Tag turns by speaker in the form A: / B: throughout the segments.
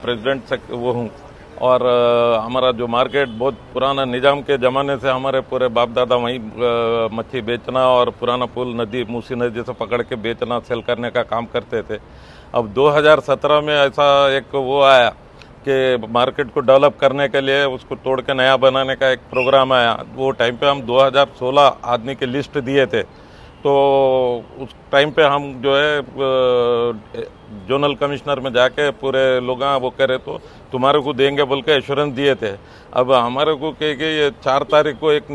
A: President वो हूँ। और हमारा जो मार्केट बहुत पुराना निज़ाम के ज़माने से हमारे पूरे बाप दादा वहीं मच्छी बेचना और पुराना पुल नदी मूसी नदी से पकड़ के बेचना सेल करने का काम करते थे। अब 2017 में ऐसा एक वो आया कि मार्केट को डेवलप करने के लिए उसको तोड़ के नया बनाने का एक प्रोग्राम आया। वो टाइम पे हम 2016 आदमी की लिस्ट दिए थे, तो उस टाइम पे हम जो है जोनल कमिश्नर में जाके पूरे लोग वो करे तो तुम्हारे को देंगे बोल के एश्योरेंस दिए थे। अब हमारे को कह के ये 4 तारीख को एक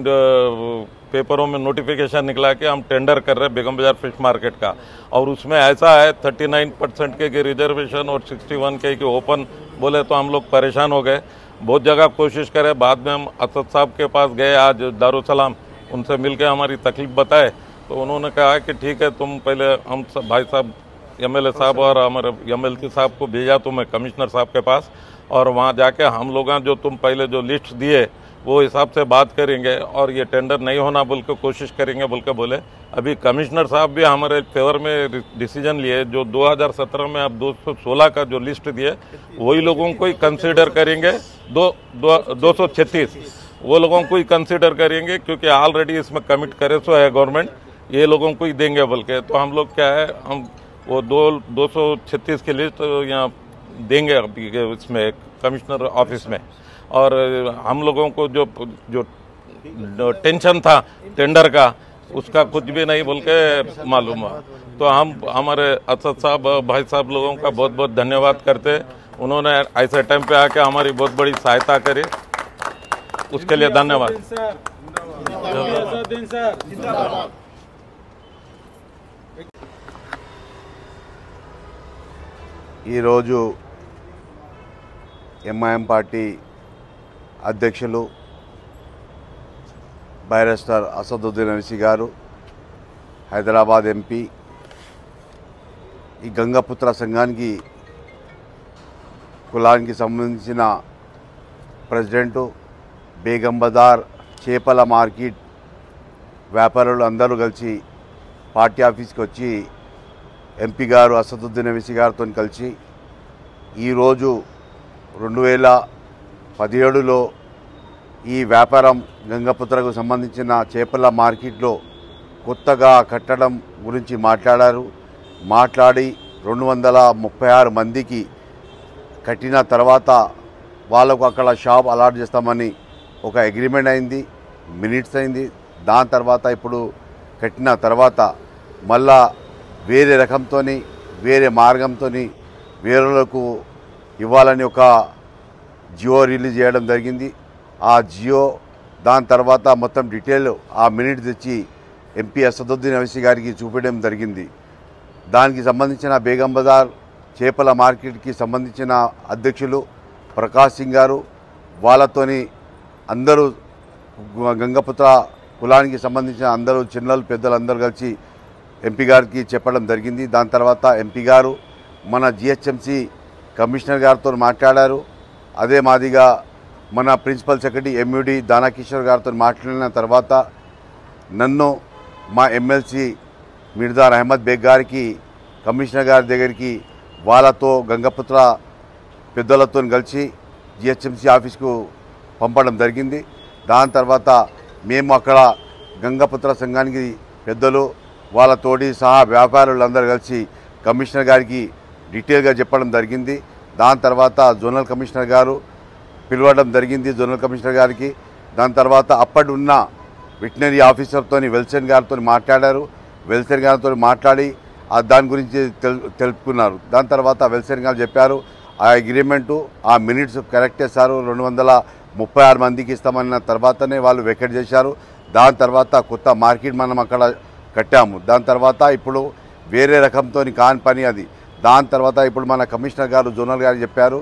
A: पेपरों में नोटिफिकेशन निकला कि हम टेंडर कर रहे हैं बेगम बाजार फिश मार्केट का, और उसमें ऐसा है 39% के रिजर्वेशन और 61 के ओपन बोले, तो हम लोग परेशान हो गए। बहुत जगह कोशिश करे, बाद में हम असद साहब के पास गए आज दारुसलाम, उनसे मिलकर हमारी तकलीफ बताए तो उन्होंने कहा कि ठीक है, तुम पहले हम सब भाई साहब एमएलए साहब और हमारे एमएलसी साहब को भेजा तुम्हें कमिश्नर साहब के पास, और वहाँ जाके हम लोग जो तुम पहले जो लिस्ट दिए वो हिसाब से बात करेंगे और ये टेंडर नहीं होना बोल के कोशिश करेंगे बोल के बोले। अभी कमिश्नर साहब भी हमारे फेवर में डिसीजन लिए, जो 2017 में अब 216 का जो लिस्ट दिए वही लोगों को ही कंसिडर करेंगे। 236 वो लोगों को ही कंसिडर करेंगे, क्योंकि ऑलरेडी इसमें कमिट करे सो है गवर्नमेंट, ये लोगों को ही देंगे बोल के। तो हम लोग क्या है, हम वो 236 की लिस्ट यहाँ देंगे अभी इसमें कमिश्नर ऑफिस में। और हम लोगों को जो टेंशन था टेंडर का उसका कुछ भी नहीं बोल के मालूम है। तो हम हमारे असद साहब भाई साहब लोगों का बहुत बहुत धन्यवाद करते, उन्होंने ऐसे टाइम पे आके हमारी बहुत बड़ी सहायता करी, उसके लिए धन्यवाद।
B: ఎంఐఎం పార్టీ అధ్యక్షులు బైరస్టర్ అసదుద్దీన్ ఓవైసీ గారు, హైదరాబాద్ ఎంపీ, ఈ గంగపుత్ర సంఘానికి కులానికి సంబంధించిన ప్రెసిడెంటు, బేగం బజార్ చేపల మార్కెట్ వ్యాపారులు అందరూ కలిసి పార్టీ ఆఫీస్కి వచ్చి ఎంపీ గారు అసదుద్దీన్ ఓవైసీ గారితో కలిసి ఈరోజు 2017లో ఈ వ్యాపారం గంగపుత్రకు సంబంధించిన చేపల మార్కెట్లో కొత్తగా కట్టడం గురించి మాట్లాడి 236 మందికి కట్టిన తర్వాత వాళ్ళకు అక్కడ షాప్ అలాట్ చేస్తామని ఒక అగ్రిమెంట్ అయింది, మినిట్స్ అయింది। దాని తర్వాత ఇప్పుడు కట్టిన తర్వాత మళ్ళా వేరే రకంతోని వేరే మార్గంతోని వేరేలకు ఇవ్వాలని ఒక జియో రిలీజ్ చేయడం జరిగింది। ఆ జియో దాని తర్వాత మొత్తం డీటెయిల్ ఆ మినిట్ తెచ్చి ఎంపీ అసదుద్దీన్ ఓవైసీ గారికి చూపించడం జరిగింది। దానికి సంబంధించిన బేగం బజార్ చేపల మార్కెట్కి సంబంధించిన అధ్యక్షులు ప్రకాష్ సింగ్ గారు వాళ్ళతోని అందరూ గంగపుత్ర కులానికి సంబంధించిన అందరూ చిన్నలు పెద్దలు అందరూ కలిసి ఎంపీ గారికి చెప్పడం జరిగింది। దాని తర్వాత ఎంపీ గారు మన జిహెచ్ఎంసీ కమిషనర్ గారితో మాట్లాడారు। అదే మాదిగా మన ప్రిన్సిపల్ సెక్రటరీ ఎంయూడి దానాకిషోర్ గారితో మాట్లాడిన తర్వాత నన్ను మా ఎమ్మెల్సీ మిర్జార్ అహ్మద్ బేగ్ గారికి కమిషనర్ గారి దగ్గరికి వాళ్ళతో గంగపుత్ర పెద్దలతో కలిసి జిహెచ్ఎంసీ ఆఫీస్కు పంపడం జరిగింది। దాని తర్వాత మేము అక్కడ గంగపుత్ర సంఘానికి పెద్దలు వాళ్ళతోటి సహా వ్యాపారులందరూ కలిసి కమిషనర్ గారికి డీటెయిల్గా చెప్పడం జరిగింది। దాని తర్వాత జోనల్ కమిషనర్ గారు పిలవడం జరిగింది జోనల్ కమిషనర్ గారికి। దాని తర్వాత అప్పటి ఉన్న వెటనరీ ఆఫీసర్తో వెల్సన్ గారితో మాట్లాడారు। వెల్సన్ గారితో మాట్లాడి దాని గురించి తెలుపుకున్నారు। దాని తర్వాత వెల్సన్ గారు చెప్పారు ఆ అగ్రిమెంటు ఆ మినిట్స్ కరెక్ట్ చేశారు, 236 మందికి ఇస్తామన్న తర్వాతనే వాళ్ళు వెకెట్ చేశారు। దాని తర్వాత కొత్త మార్కెట్ మనం అక్కడ కట్టాము। దాని తర్వాత ఇప్పుడు వేరే రకంతో కాని పని అది। దాని తర్వాత ఇప్పుడు మన కమిషనర్ గారు జోనల్ గారు చెప్పారు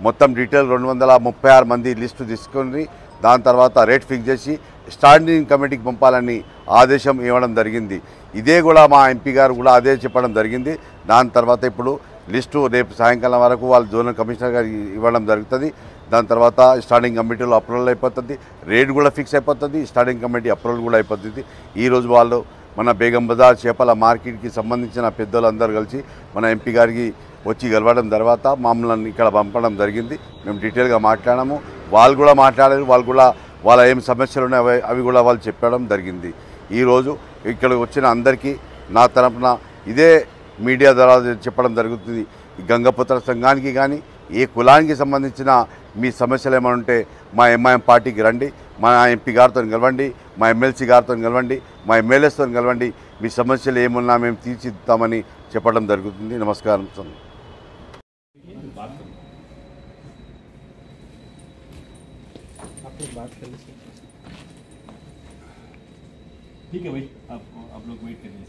B: మొత్తం డీటెయిల్ 236 మంది లిస్టు తీసుకొని దాని తర్వాత రేట్ ఫిక్స్ చేసి స్టాండింగ్ కమిటీకి పంపాలని ఆదేశం ఇవ్వడం జరిగింది। ఇదే కూడా మా ఎంపీ గారు కూడా అదే చెప్పడం జరిగింది। దాని తర్వాత ఇప్పుడు లిస్టు రేపు సాయంకాలం వరకు వాళ్ళు జోనల్ కమిషనర్ గారు ఇవ్వడం జరుగుతుంది। దాని తర్వాత స్టాండింగ్ కమిటీలో అప్రూవల్ అయిపోతుంది, రేట్ కూడా ఫిక్స్ అయిపోతుంది, స్టాండింగ్ కమిటీ అప్రూవల్ కూడా అయిపోతుంది। ఈరోజు వాళ్ళు మన బేగం బజార్ చేపల మార్కెట్కి సంబంధించిన పెద్దలందరూ కలిసి మన ఎంపీ గారికి వచ్చి గెలవడం తర్వాత మమ్మల్ని ఇక్కడ పంపడం జరిగింది. మేము డీటెయిల్గా మాట్లాడాము, వాళ్ళు కూడా మాట్లాడారు, వాళ్ళు కూడా వాళ్ళ ఏం సమస్యలు ఉన్నాయో అవి కూడా వాళ్ళు చెప్పడం జరిగింది. ఈరోజు ఇక్కడ వచ్చిన అందరికీ నా తరపున ఇదే మీడియా ద్వారా చెప్పడం జరుగుతుంది. ఈ గంగపుత్ర సంఘానికి కానీ ఏ కులానికి సంబంధించిన మీ సమస్యలు ఏమైనా ఉంటే మా ఎంఐఎం పార్టీకి రండి, మా ఎంపీ గారితో కలవండి, మా ఎమ్మెల్సీ గారితో కలవండి, మా ఎమ్మెల్యేస్తో కలవండి, మీ సమస్యలు ఏమున్నా మేము తీర్చిద్దామని చెప్పడం జరుగుతుంది. నమస్కారం.
C: ठीक है भाई, आप लोग वेट करिए।